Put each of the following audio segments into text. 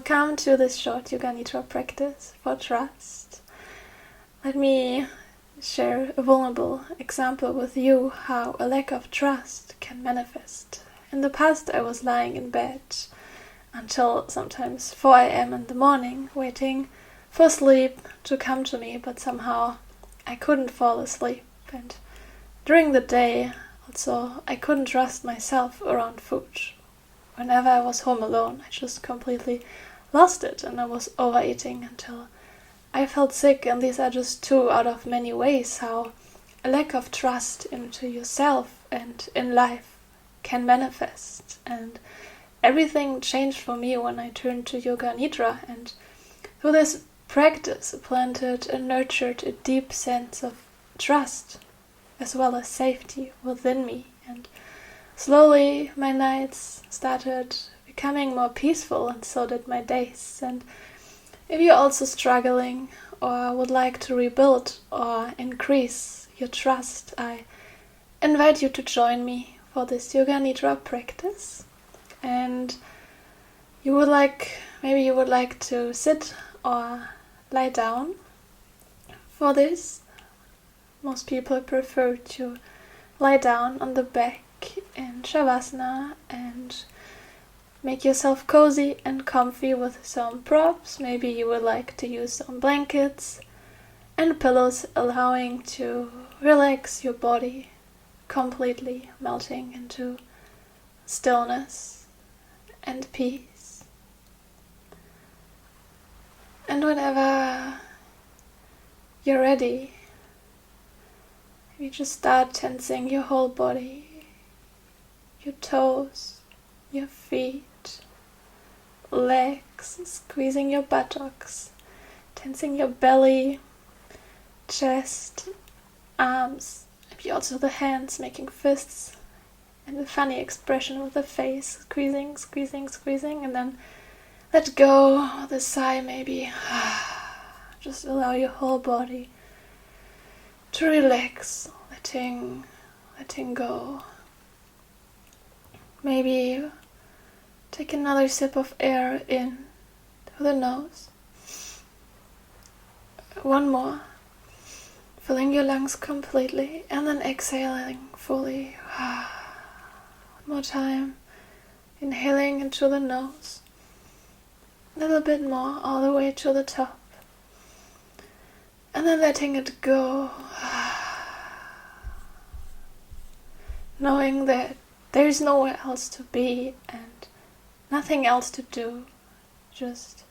come to this short Yoga Nidra practice for trust. Let me share a vulnerable example with you how a lack of trust can manifest. In the past, I was lying in bed until sometimes 4 a.m. in the morning, waiting for sleep to come to me, but somehow I couldn't fall asleep. And during the day, also, I couldn't trust myself around food. Whenever I was home alone, I just completely lost it, and I was overeating until I felt sick. And these are just two out of many ways how a lack of trust into yourself and in life can manifest. And everything changed for me when I turned to Yoga Nidra, and through this practice planted and nurtured a deep sense of trust as well as safety within me. And slowly my nights started becoming more peaceful, and so did my days. And if you're also struggling or would like to rebuild or increase your trust, I invite you to join me for this Yoga Nidra practice. And maybe you would like to sit or lie down for this. Most people prefer to lie down on the back in Shavasana and make yourself cozy and comfy with some props. Maybe you would like to use some blankets and pillows, allowing to relax your body completely, melting into stillness and peace. And whenever you're ready, you just start tensing your whole body, your toes, your feet, legs, squeezing your buttocks, tensing your belly, chest, arms, maybe also the hands, making fists, and a funny expression with the face, squeezing, squeezing, squeezing, and then let go with a sigh maybe. Just allow your whole body to relax, letting go. Maybe take another sip of air in through the nose. One more, filling your lungs completely, and then exhaling fully. One more time, inhaling into the nose. A little bit more, all the way to the top. And then letting it go. Knowing that there's nowhere else to be and nothing else to do. Just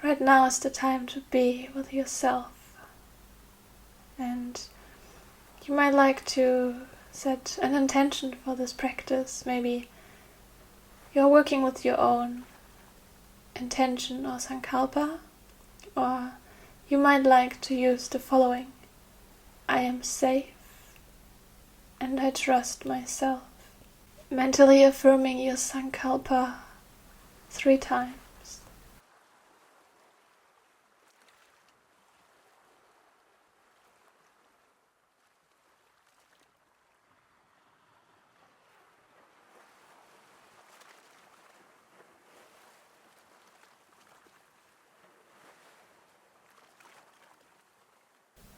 right now is the time to be with yourself. And you might like to set an intention for this practice. Maybe you're working with your own intention or Sankalpa, or you might like to use the following: I am safe and I trust myself. Mentally affirming your Sankalpa 3 times.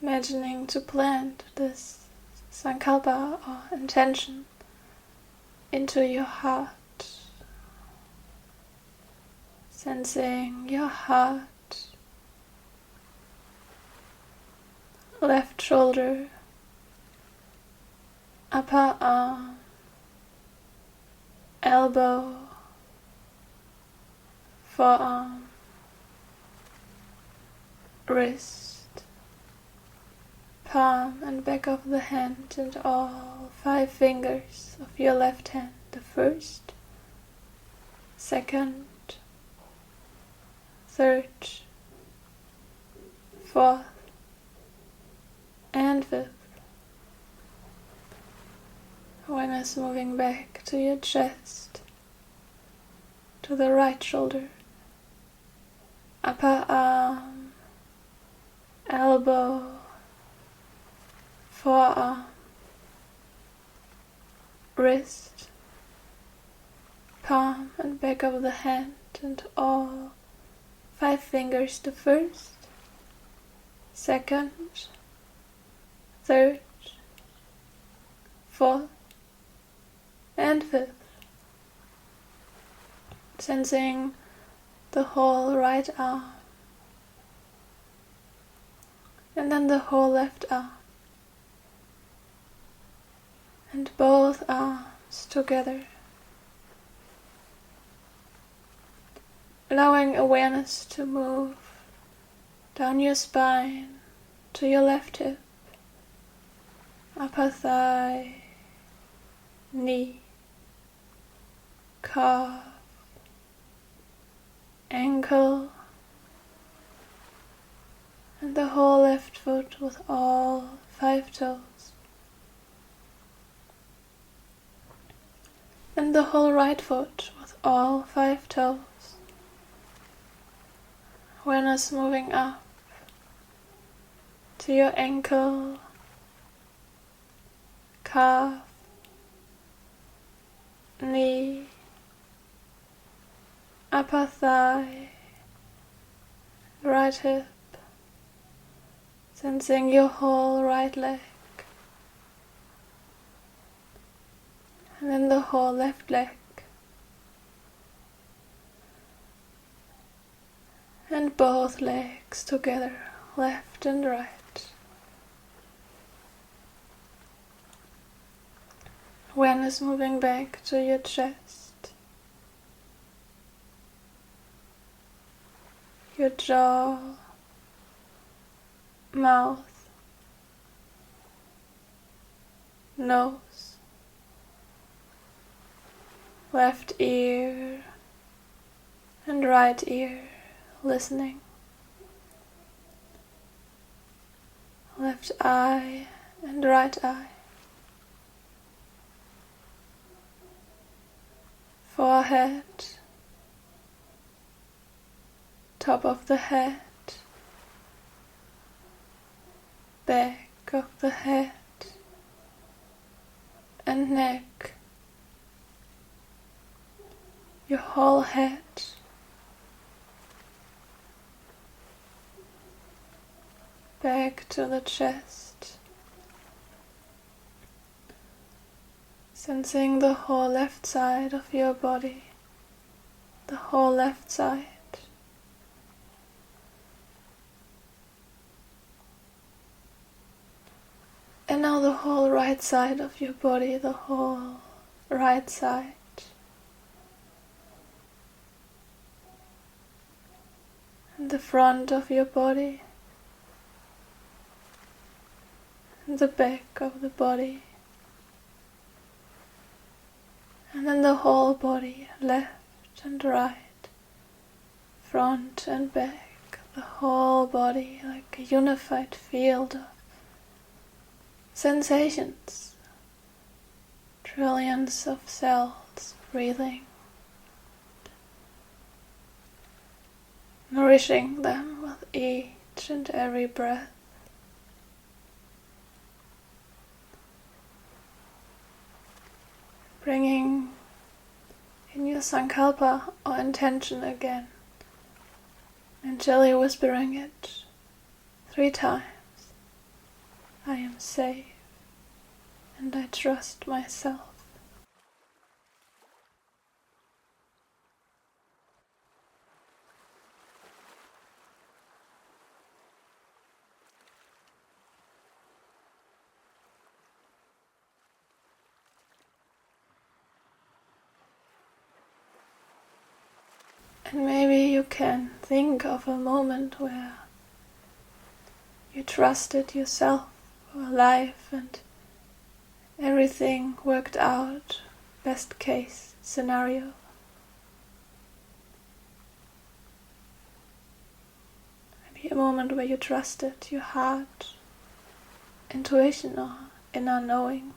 Imagining to plant this Sankalpa or intention into your heart. Sensing your heart, left shoulder, upper arm, elbow, forearm, wrist, palm and back of the hand, and all 5 fingers of your left hand, the first, second, third, fourth, and fifth. Awareness moving back to your chest, to the right shoulder, upper arm, elbow, forearm, wrist, palm and back of the hand, and all 5 fingers to first, second, third, fourth, and fifth. Sensing the whole right arm, and then the whole left arm, and both arms together. Allowing awareness to move down your spine to your left hip, upper thigh, knee, calf, ankle, and the whole left foot with all 5 toes. And the whole right foot with all 5 toes. Awareness moving up to your ankle, calf, knee, upper thigh, right hip, sensing your whole right leg, and then the whole left leg, and both legs together, left and right. Awareness moving back to your chest, your jaw, mouth, nose, left ear and right ear, listening, left eye and right eye, forehead, top of the head, back of the head, and neck, your whole head, back to the chest, sensing the whole left side of your body, the whole left side. And now the whole right side of your body, the whole right side. And the front of your body. And the back of the body. And then the whole body, left and right, front and back. The whole body like a unified field of sensations, trillions of cells breathing, nourishing them with each and every breath. Bringing in your Sankalpa or intention again, and gently whispering it 3 times. I am safe, and I trust myself. And maybe you can think of a moment where you trusted yourself or life and everything worked out, best case scenario. Maybe a moment where you trusted your heart, intuition or inner knowing.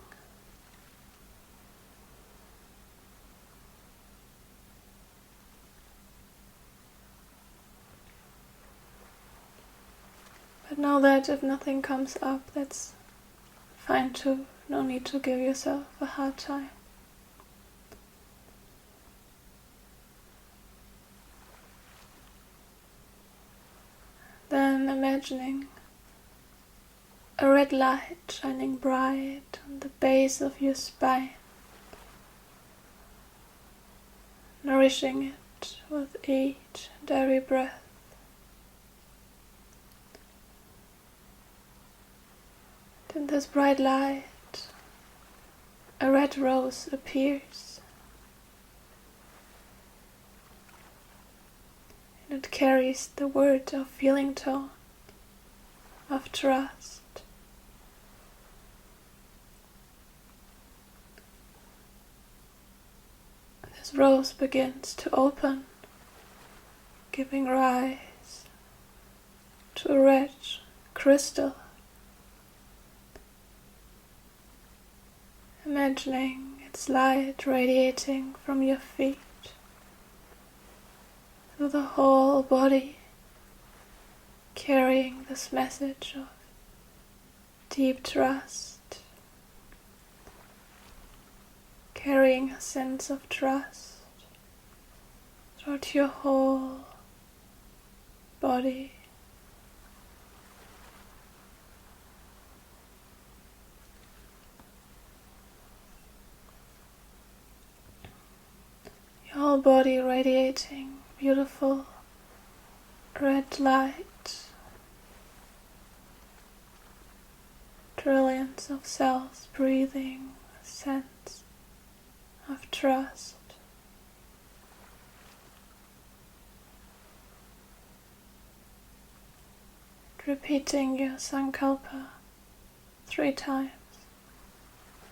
But know that if nothing comes up, that's fine too. No need to give yourself a hard time. Then imagining a red light shining bright on the base of your spine, nourishing it with each and every breath. In this bright light, a red rose appears, and it carries the word of feeling tone, of trust. This rose begins to open, giving rise to a red crystal. Imagining its light radiating from your feet through the whole body, carrying this message of deep trust, carrying a sense of trust throughout your whole body. Your whole body radiating beautiful red light, trillions of cells breathing a sense of trust. Repeating your Sankalpa 3 times.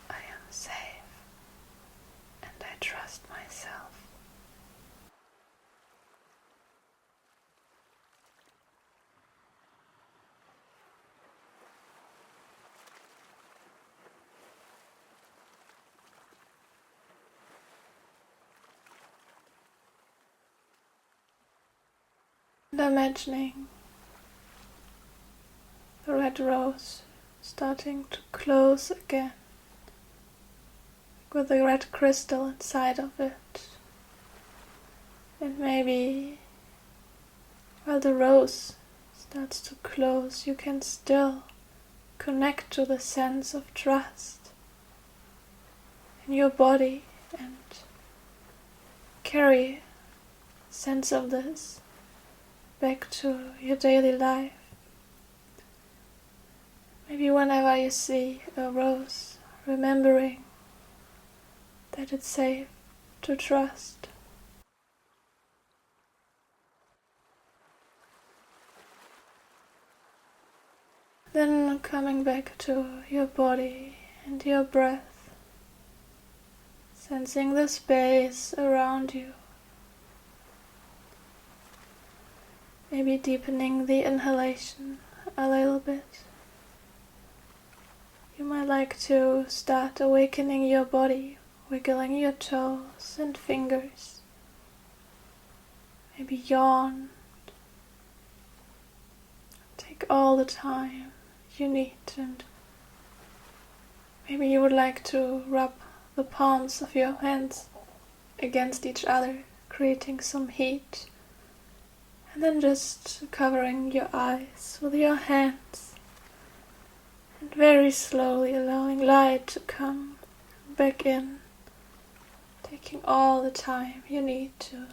I am safe and I trust myself. And imagining the red rose starting to close again, with the red crystal inside of it. And maybe while the rose starts to close, you can still connect to the sense of trust in your body and carry a sense of this back to your daily life. Maybe whenever you see a rose, remembering that it's safe to trust. Then coming back to your body and your breath, sensing the space around you. Maybe deepening the inhalation a little bit. You might like to start awakening your body, wiggling your toes and fingers. Maybe yawn. Take all the time you need, and maybe you would like to rub the palms of your hands against each other, creating some heat. And then just covering your eyes with your hands and very slowly allowing light to come back in, taking all the time you need to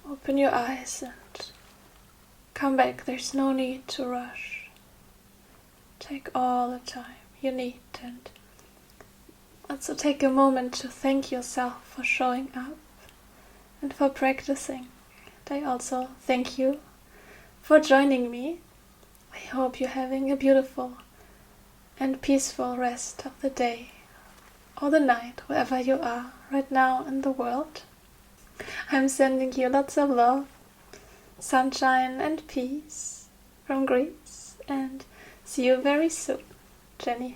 open your eyes and come back. There's no need to rush. Take all the time you need, and also take a moment to thank yourself for showing up and for practicing. I also thank you for joining me. I hope you're having a beautiful and peaceful rest of the day or the night, wherever you are right now in the world. I'm sending you lots of love, sunshine and peace from Greece, and see you very soon. Jenni.